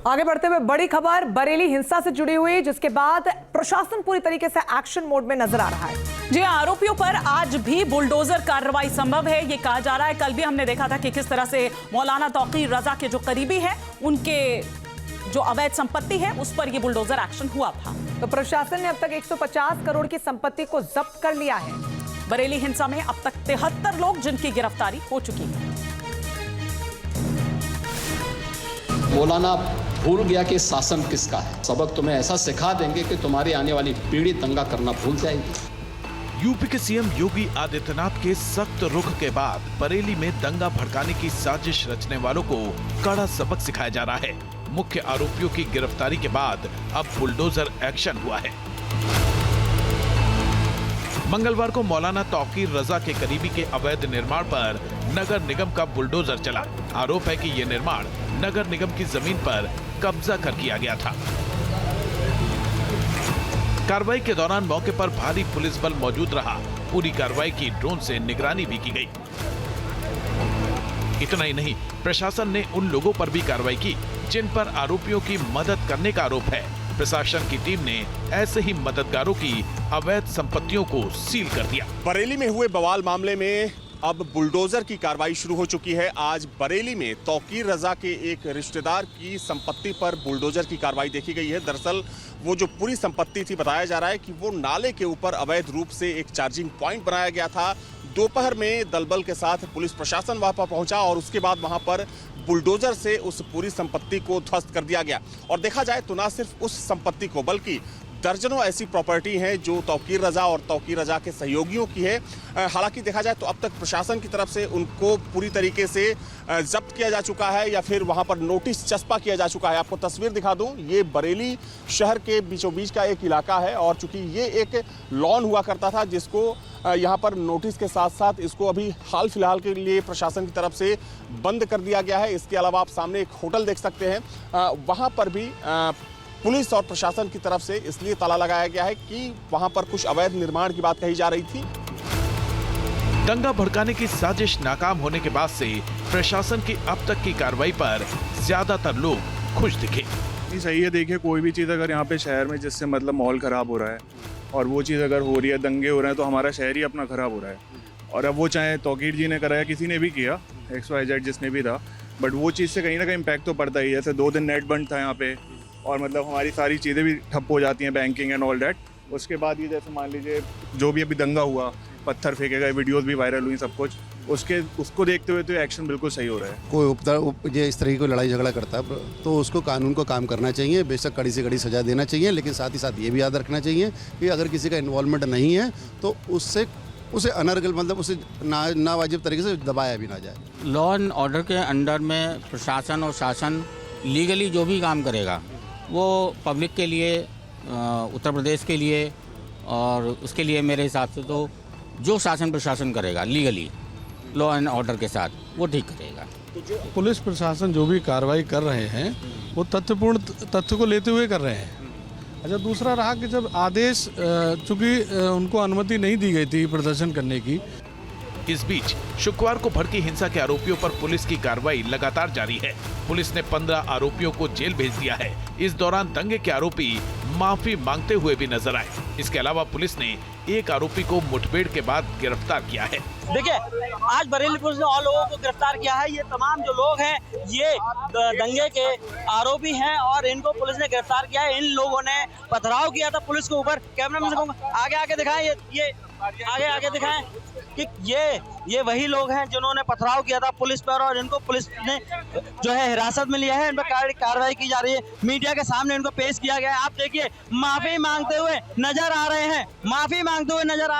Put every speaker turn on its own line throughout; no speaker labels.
आगे बढ़ते हुए बड़ी खबर बरेली हिंसा से जुड़ी हुई, जिसके बाद प्रशासन पूरी तरीके से एक्शन मोड में नजर आ रहा है।
जी, आरोपियों पर आज भी बुलडोजर कार्रवाई संभव है, ये कहा जा रहा है। कल भी हमने देखा था कि किस तरह से मौलाना तौकीर रजा के जो करीबी है, उनके जो अवैध संपत्ति है उस पर ये बुलडोजर एक्शन हुआ था।
तो प्रशासन ने अब तक 150 करोड़ की संपत्ति को जब्त कर लिया है।
बरेली हिंसा में अब तक 73 लोग जिनकी गिरफ्तारी हो चुकी है।
मौलाना भूल गया कि शासन किसका है। सबक तुम्हें ऐसा सिखा देंगे कि तुम्हारी आने वाली पीढ़ी दंगा करना भूल जाएगी।
यूपी के सीएम योगी आदित्यनाथ के सख्त रुख के बाद बरेली में दंगा भड़काने की साजिश रचने वालों को कड़ा सबक सिखाया जा रहा है। मुख्य आरोपियों की गिरफ्तारी के बाद अब बुलडोजर एक्शन हुआ है। मंगलवार को मौलाना तौकीर रजा के करीबी के अवैध निर्माण पर नगर निगम का बुलडोजर चला। आरोप है कि यह निर्माण नगर निगम की जमीन पर कब्जा कर किया गया था। कार्रवाई के दौरान मौके पर भारी पुलिस बल मौजूद रहा। पूरी कार्रवाई की ड्रोन से निगरानी भी की गई। इतना ही नहीं, प्रशासन ने उन लोगों पर भी कार्रवाई की जिन पर आरोपियों की मदद करने का आरोप है। प्रशासन की टीम ने ऐसे ही मददगारों की अवैध संपत्तियों को सील कर दिया।
बरेली में हुए बवाल मामले में अब बुलडोजर की कार्रवाई शुरू हो चुकी है। आज बरेली में तौकीर रजा के एक रिश्तेदार की संपत्ति पर बुलडोजर की कार्रवाई देखी गई है। दरअसल वो जो पूरी संपत्ति थी, बताया जा रहा है कि वो नाले के ऊपर अवैध रूप से एक चार्जिंग पॉइंट बनाया गया था। दोपहर में दलबल के साथ पुलिस प्रशासन वहां पर पहुंचा और उसके बाद वहां पर बुलडोजर से उस पूरी संपत्ति को ध्वस्त कर दिया गया। और देखा जाए तो ना सिर्फ उस संपत्ति को, बल्कि दर्जनों ऐसी प्रॉपर्टी हैं जो तौकीर रजा और तौकीर रजा के सहयोगियों की है। हालांकि देखा जाए तो अब तक प्रशासन की तरफ से उनको पूरी तरीके से जब्त किया जा चुका है या फिर वहां पर नोटिस चस्पा किया जा चुका है। आपको तस्वीर दिखा दूं, ये बरेली शहर के बीचों बीच का एक इलाका है और चूंकि ये एक लॉन हुआ करता था जिसको यहाँ पर नोटिस के साथ साथ इसको अभी हाल फिलहाल के लिए प्रशासन की तरफ से बंद कर दिया गया है। इसके अलावा आप सामने एक होटल देख सकते हैं, वहाँ पर भी पुलिस और प्रशासन की तरफ से इसलिए ताला लगाया गया है कि वहां पर कुछ अवैध निर्माण की बात कही जा रही थी।
दंगा भड़काने की साजिश नाकाम होने के बाद से प्रशासन की अब तक की कार्रवाई पर ज्यादातर लोग खुश दिखे।
नहीं, सही है। देखिए, कोई भी चीज़ अगर यहाँ पे शहर में जिससे मतलब माहौल ख़राब हो रहा है और वो चीज़ अगर हो रही है, दंगे हो रहे हैं, तो हमारा शहर ही अपना ख़राब हो रहा है। और अब वो चाहे तौकीर जी ने कराया, किसी ने भी किया, XYZ जिसने भी था, बट वो चीज़ से कहीं ना कहीं इम्पैक्ट तो पड़ता ही है। जैसे 2 दिन नेट बंद था यहाँ पे और मतलब हमारी सारी चीज़ें भी ठप हो जाती हैं, बैंकिंग एंड ऑल डैट। उसके बाद ये जैसे मान लीजिए जो भी अभी दंगा हुआ, पत्थर फेंके गए, वीडियोस भी वायरल हुई, सब कुछ उसको देखते हुए तो एक्शन बिल्कुल सही हो रहा है।
कोई ये इस तरह की कोई लड़ाई झगड़ा करता है तो उसको कानून को काम करना चाहिए। बेशक कड़ी से कड़ी सजा देना चाहिए, लेकिन साथ ही साथ ये भी याद रखना चाहिए कि अगर किसी का इन्वॉल्वमेंट नहीं है तो उसे अनर्गल मतलब उसे नावाजिब तरीके से दबाया भी ना जाए।
लॉ एंड ऑर्डर के अंडर में प्रशासन और शासन लीगली जो भी काम करेगा वो पब्लिक के लिए, उत्तर प्रदेश के लिए और उसके लिए मेरे हिसाब से तो जो शासन प्रशासन करेगा लीगली लॉ एंड ऑर्डर के साथ वो ठीक करेगा।
पुलिस प्रशासन जो भी कार्रवाई कर रहे हैं वो तथ्यपूर्ण तथ्य को लेते हुए कर रहे हैं। अच्छा, दूसरा रहा कि जब आदेश, चूँकि उनको अनुमति नहीं दी गई थी प्रदर्शन करने की।
इस बीच शुक्रवार को भड़की हिंसा के आरोपियों पर पुलिस की कार्रवाई लगातार जारी है। पुलिस ने 15 आरोपियों को जेल भेज दिया है। इस दौरान दंगे के आरोपी माफी मांगते हुए भी नजर आए। इसके अलावा पुलिस ने एक आरोपी को मुठभेड़ के बाद गिरफ्तार किया है।
देखिए, आज बरेली पुलिस ने और लोगों को गिरफ्तार किया है। ये तमाम जो लोग हैं ये दंगे के आरोपी हैं और इनको पुलिस ने गिरफ्तार किया है। इन लोगों ने पथराव किया था पुलिस के ऊपर। कैमरा मैन से कहूंगा आगे दिखाएं, ये आगे दिखाएं कि ये वही लोग हैं जिन्होंने पथराव किया था पुलिस पर और इनको पुलिस ने जो है हिरासत में लिया है। इन पर कार्रवाई की जा रही है। मीडिया के सामने इनको पेश किया गया है। आप देखिए, माफी मांगते हुए नजर आ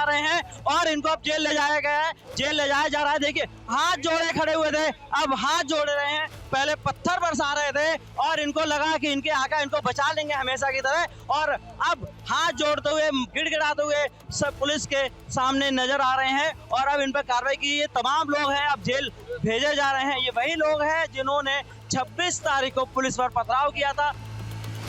रहे हैं और इनको अब जेल ले जाया गया है, जेल ले जाया जा रहा है। देखिए, हाथ जोड़े खड़े हुए थे, अब हाथ जोड़ रहे हैं। पहले पत्थर बरसा रहे थे और इनको लगा कि इनके आका इनको बचा लेंगे हमेशा की तरह, और अब हाथ जोड़ते हुए, गिड़गिड़ाते हुए सब पुलिस के सामने नजर आ रहे हैं और अब इन पर कार्रवाई की। ये तमाम लोग हैं अब जेल भेजे जा रहे हैं। ये वही लोग हैं जिन्होंने 26 तारीख को पुलिस पर पथराव किया था।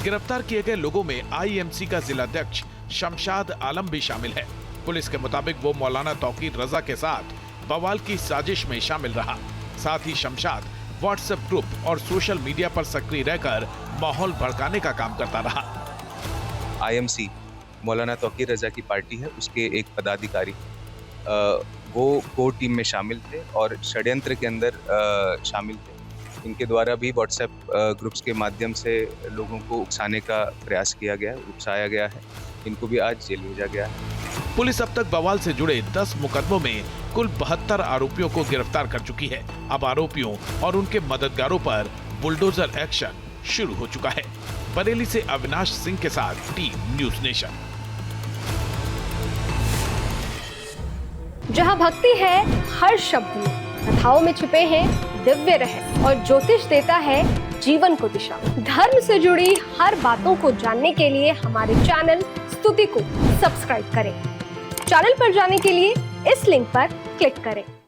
गिरफ्तार किए गए लोगों में IMC का जिलाध्यक्ष शमशाद आलम भी शामिल है। पुलिस के मुताबिक वो मौलाना तौकीर रजा के साथ बवाल की साजिश में शामिल रहा। साथ ही शमशाद व्हाट्सएप ग्रुप और सोशल मीडिया पर सक्रिय रहकर माहौल भड़काने का काम करता रहा।
IMC मौलाना तौकीर रजा की पार्टी है, उसके एक पदाधिकारी वो कोर टीम में शामिल थे और षड्यंत्र के अंदर शामिल थे। इनके द्वारा भी व्हाट्सएप ग्रुप्स के माध्यम से लोगों को उकसाने का प्रयास किया गया है, उकसाया गया है। इनको भी आज जेल भेजा गया है।
पुलिस अब तक बवाल से जुड़े 10 मुकदमों में कुल 72 आरोपियों को गिरफ्तार कर चुकी है। अब आरोपियों और उनके मददगारों पर बुलडोजर एक्शन शुरू हो चुका है। बरेली से अविनाश सिंह के साथ टीम न्यूज़ नेशन।
जहां भक्ति है हर शब्द में, कथाओं में छुपे हैं दिव्य रहस्य और ज्योतिष देता है जीवन को दिशा। धर्म से जुड़ी हर बातों को जानने के लिए हमारे चैनल स्तुति को सब्सक्राइब करें। चैनल पर जाने के लिए इस लिंक पर क्लिक करें।